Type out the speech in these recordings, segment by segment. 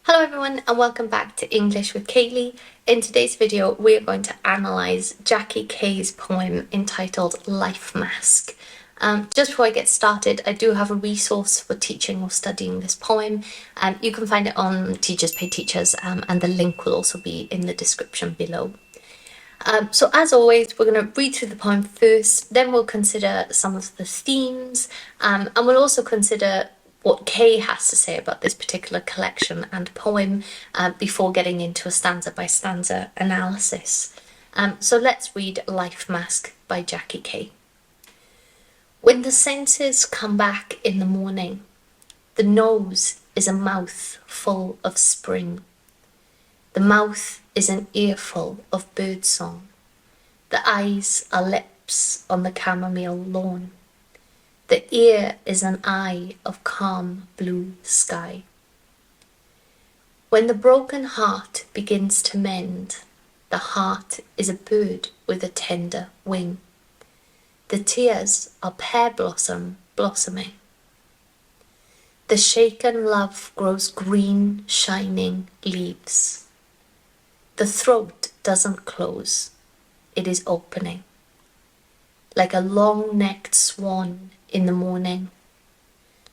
Hello everyone and welcome back to English with Kayleigh. In today's video we are going to analyse Jackie Kay's poem entitled Life Mask. Just before I get started, I do have a resource for teaching or studying this poem. You can find it on Teachers Pay Teachers and the link will also be in the description below. So as always, we're going to read through the poem first, then we'll consider some of the themes, and we'll also consider what Kay has to say about this particular collection and poem before getting into a stanza by stanza analysis. So let's read Life Mask by Jackie Kay. When the senses come back in the morning, the nose is a mouth full of spring. The mouth is an earful of birdsong. The eyes are lips on the chamomile lawn. The ear is an eye of calm blue sky. When the broken heart begins to mend, the heart is a bird with a tender wing. The tears are pear blossom blossoming. The shaken love grows green, shining leaves. The throat doesn't close, it is opening. Like a long-necked swan in the morning,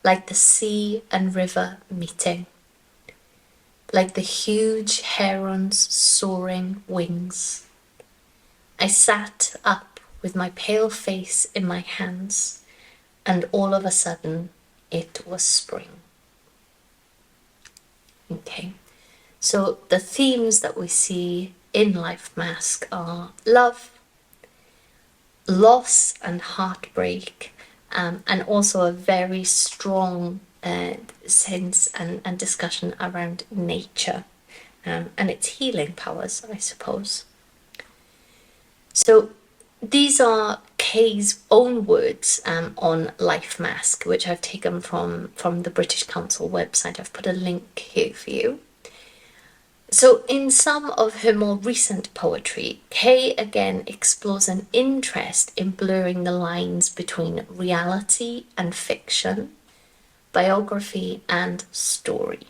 like the sea and river meeting, like the huge heron's soaring wings. I sat up with my pale face in my hands, and all of a sudden it was spring. Okay, so the themes that we see in Life Mask are love, loss and heartbreak, and also a very strong sense and discussion around nature and its healing powers, I suppose. So these are Kay's own words on Life Mask, which I've taken from the British Council website. I've put a link here for you. So in some of her more recent poetry, Kay again explores an interest in blurring the lines between reality and fiction, biography and story,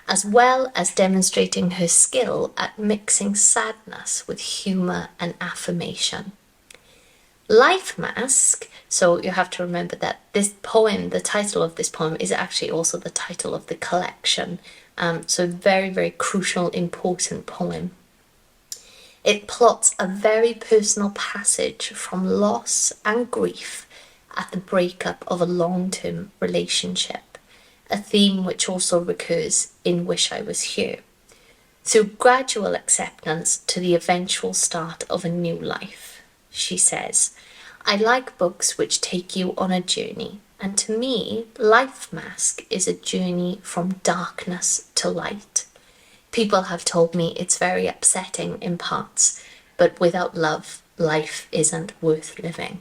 as well as demonstrating her skill at mixing sadness with humour and affirmation. Life Mask, so you have to remember that this poem, the title of this poem, is actually also the title of the collection. So very, very crucial, important poem. It plots a very personal passage from loss and grief at the breakup of a long-term relationship, a theme which also recurs in Wish I Was Here, through gradual acceptance to the eventual start of a new life. She says, I like books which take you on a journey. And to me, Life Mask is a journey from darkness to light. People have told me it's very upsetting in parts, but without love, life isn't worth living.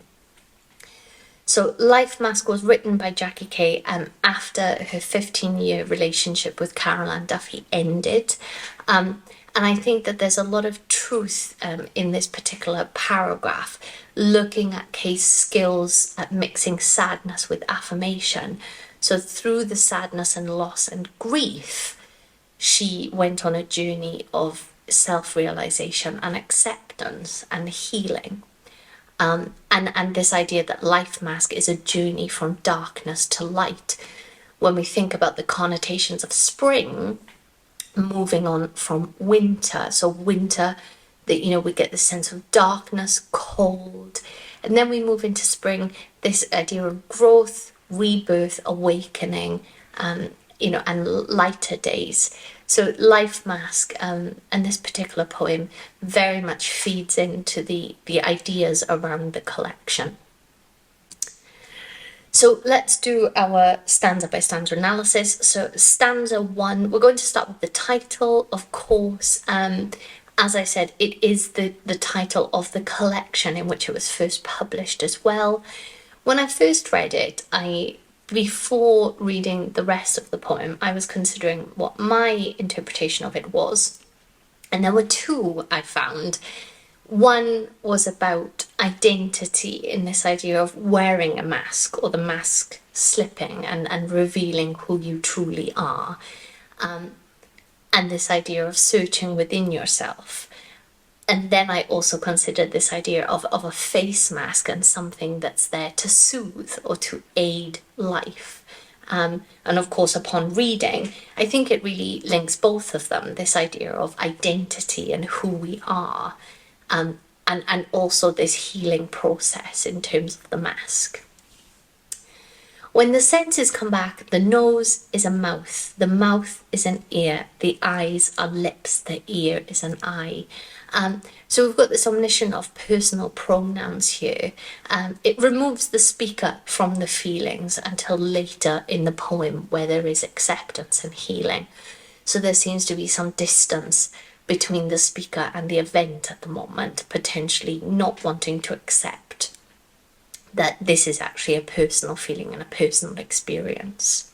So Life Mask was written by Jackie Kay after her 15-year relationship with Caroline Duffy ended. And I think that there's a lot of truth in this particular paragraph, looking at Kay's skills at mixing sadness with affirmation. So through the sadness and loss and grief, she went on a journey of self-realization and acceptance and healing. And this idea that Life Mask is a journey from darkness to light. When we think about the connotations of spring, moving on from winter, so winter, we get the sense of darkness, cold, and then we move into spring, this idea of growth, rebirth, awakening, and lighter days. So Life Mask and this particular poem very much feeds into the ideas around the collection. So let's do our stanza by stanza analysis. So stanza 1, we're going to start with the title, of course. As I said, it is the title of the collection in which it was first published as well. When I first read it, before reading the rest of the poem, I was considering what my interpretation of it was. And there were two I found. One was about identity, in this idea of wearing a mask or the mask slipping and revealing who you truly are. and this idea of searching within yourself. And then I also consider this idea of a face mask and something that's there to soothe or to aid life. And of course, upon reading, I think it really links both of them, this idea of identity and who we are, and also this healing process in terms of the mask. When the senses come back, the nose is a mouth, the mouth is an ear, the eyes are lips, the ear is an eye. So we've got this omission of personal pronouns here. It removes the speaker from the feelings until later in the poem where there is acceptance and healing. So there seems to be some distance between the speaker and the event at the moment, potentially not wanting to accept that this is actually a personal feeling and a personal experience.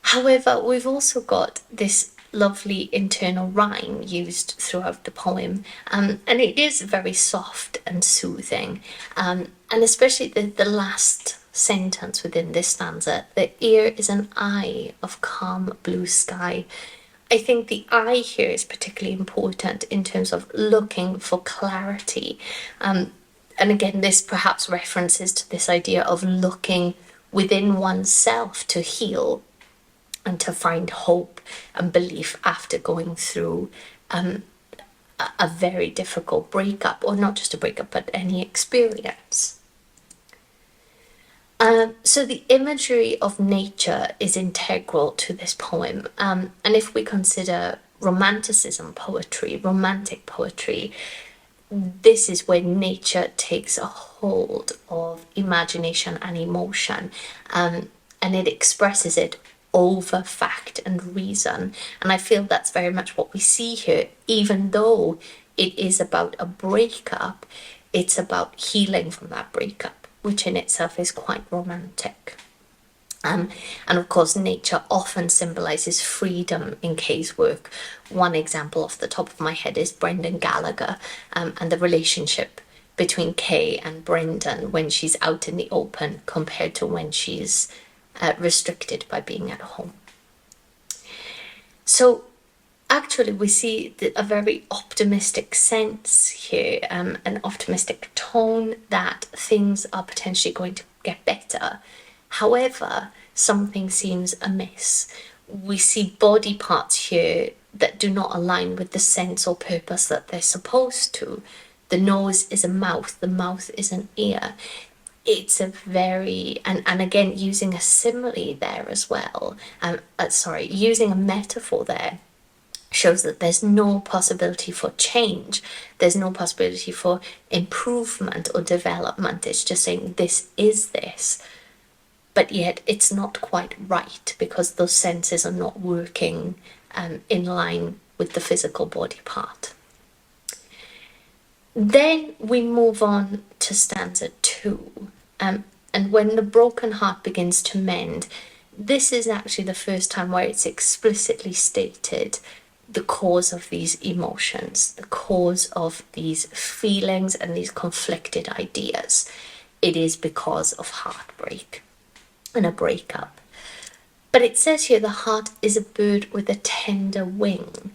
However, we've also got this lovely internal rhyme used throughout the poem, and it is very soft and soothing, and especially the last sentence within this stanza, the ear is an eye of calm blue sky. I think the eye here is particularly important in terms of looking for clarity, and again, this perhaps references to this idea of looking within oneself to heal and to find hope and belief after going through a very difficult breakup, or not just a breakup, but any experience. So the imagery of nature is integral to this poem. And if we consider romanticism poetry, romantic poetry, this is where nature takes a hold of imagination and emotion, and it expresses it over fact and reason. And I feel that's very much what we see here. Even though it is about a breakup, it's about healing from that breakup, which in itself is quite romantic. And of course, nature often symbolises freedom in Kay's work. One example off the top of my head is Brendan Gallagher, and the relationship between Kay and Brendan when she's out in the open compared to when she's restricted by being at home. So actually we see a very optimistic sense here, an optimistic tone that things are potentially going to get better. However, something seems amiss. We see body parts here that do not align with the sense or purpose that they're supposed to. The nose is a mouth, the mouth is an ear. It's a very, and again, using a simile there as well, using a metaphor there, shows that there's no possibility for change. There's no possibility for improvement or development. It's just saying this is this. But yet it's not quite right because those senses are not working in line with the physical body part. Then we move on to stanza 2. And when the broken heart begins to mend, this is actually the first time where it's explicitly stated the cause of these emotions, the cause of these feelings and these conflicted ideas. It is because of heartbreak and a breakup. But it says here the heart is a bird with a tender wing.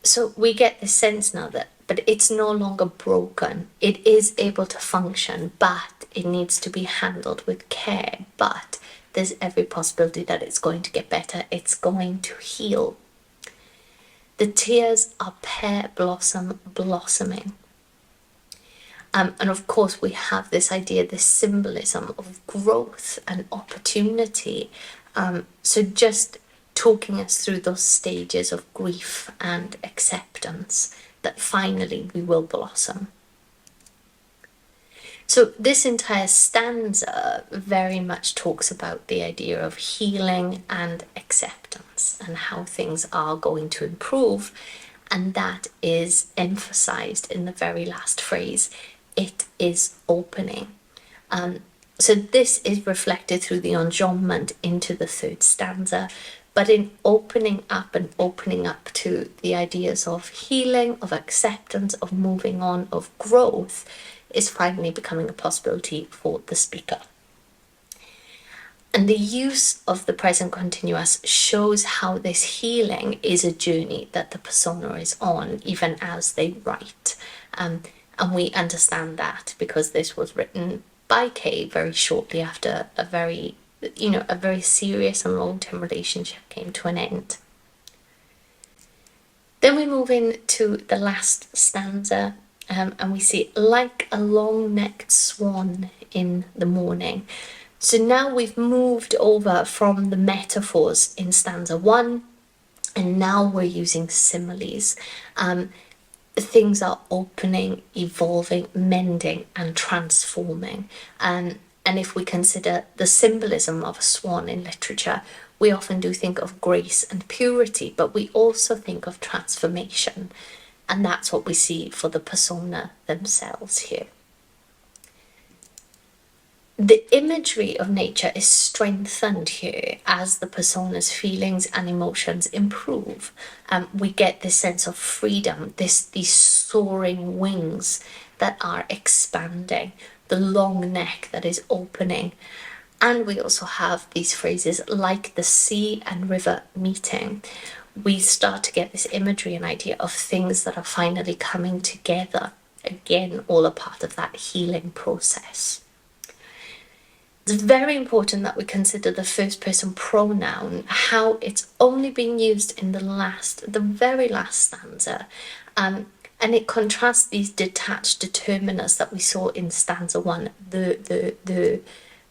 So we get the sense now that, but it's no longer broken. It is able to function, but it needs to be handled with care. But there's every possibility that it's going to get better. It's going to heal. The tears are pear blossom blossoming. And of course we have this idea, this symbolism of growth and opportunity. So just talking us through those stages of grief and acceptance, that finally we will blossom. So this entire stanza very much talks about the idea of healing and acceptance and how things are going to improve, and that is emphasized in the very last phrase. It is opening. So this is reflected through the enjambment into the third stanza, but in opening up and opening up to the ideas of healing, of acceptance, of moving on, of growth, is finally becoming a possibility for the speaker. And the use of the present continuous shows how this healing is a journey that the persona is on, even as they write. And we understand that because this was written by Kay very shortly after a very serious and long-term relationship came to an end. Then we move into the last stanza, and we see, like a long-necked swan in the morning. So now we've moved over from the metaphors in stanza 1, and now we're using similes. Things are opening, evolving, mending, and transforming. And if we consider the symbolism of a swan in literature, we often do think of grace and purity, but we also think of transformation. And that's what we see for the persona themselves here. The imagery of nature is strengthened here as the persona's feelings and emotions improve. We get this sense of freedom, these soaring wings that are expanding, the long neck that is opening. And we also have these phrases like the sea and river meeting. We start to get this imagery and idea of things that are finally coming together. Again, all a part of that healing process. It's very important that we consider the first person pronoun, how it's only being used in the very last stanza. And it contrasts these detached determiners that we saw in stanza 1.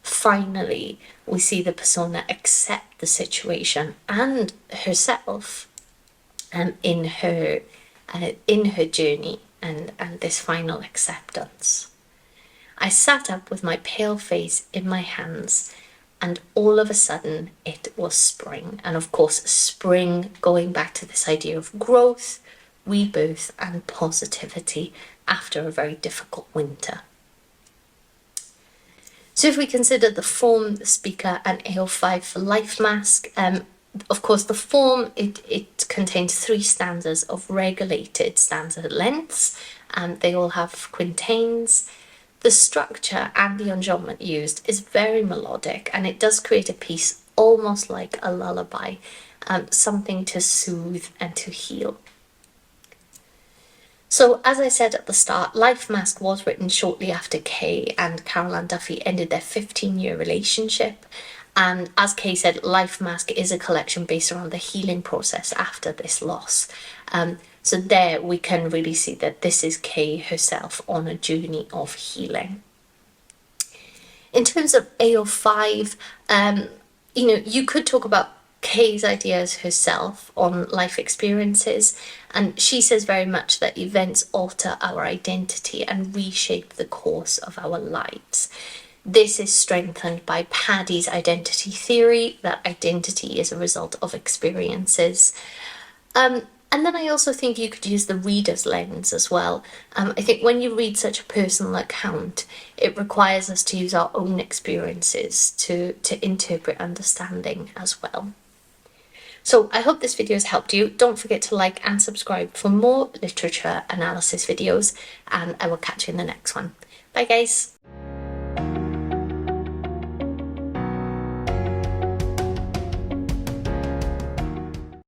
Finally, we see the persona accept the situation and herself in her journey and this final acceptance. I sat up with my pale face in my hands, and all of a sudden it was spring. And of course, spring going back to this idea of growth, rebirth, and positivity after a very difficult winter. So if we consider the form, the speaker, and AO5 for life mask, of course the form, it contains 3 stanzas of regulated stanza lengths, and they all have quintains. The structure and the enjambment used is very melodic, and it does create a piece almost like a lullaby, something to soothe and to heal. So as I said at the start, Life Mask was written shortly after Kay and Caroline Duffy ended their 15-year relationship. And as Kay said, Life Mask is a collection based around the healing process after this loss. So there we can really see that this is Kay herself on a journey of healing. In terms of AO5, you could talk about Kay's ideas herself on life experiences, and she says very much that events alter our identity and reshape the course of our lives. This is strengthened by Paddy's identity theory, that identity is a result of experiences. And then I also think you could use the reader's lens as well. I think when you read such a personal account, it requires us to use our own experiences to interpret understanding as well. So I hope this video has helped you. Don't forget to like and subscribe for more literature analysis videos, and I will catch you in the next one. Bye guys.